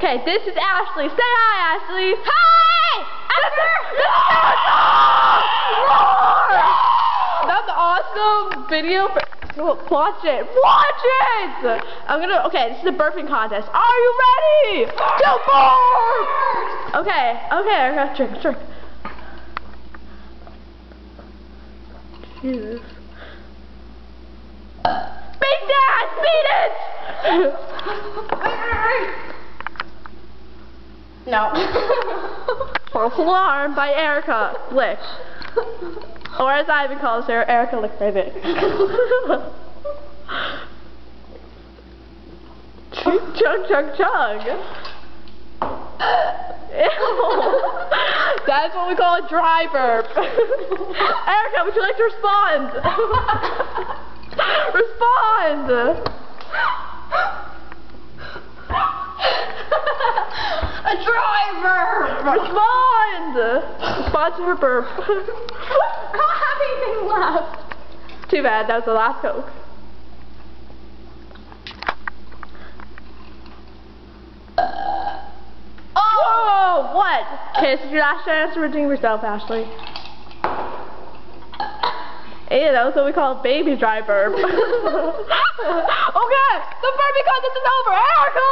Okay, this is Ashley. Say hi, Ashley. Hi! That's an awesome video. Watch it. Watch it! Okay, this is a burping contest. Are you ready? To burp! Okay, I got a trick. Jesus. Beat that! Beat it! No. False alarm by Erica Lick. Or as Ivan calls her, Erica Lick baby. Chug. Ew. That's what we call a dry burp. Erica, would you like to respond? Respond! A driver! Respond! Respond to her burp. I don't have anything left. Too bad, that was the last Coke. Whoa! What? Okay, this is your last chance to redeem yourself, Ashley. Hey, that was what we call a baby dry burp. Okay, the burping contest is over. Erica!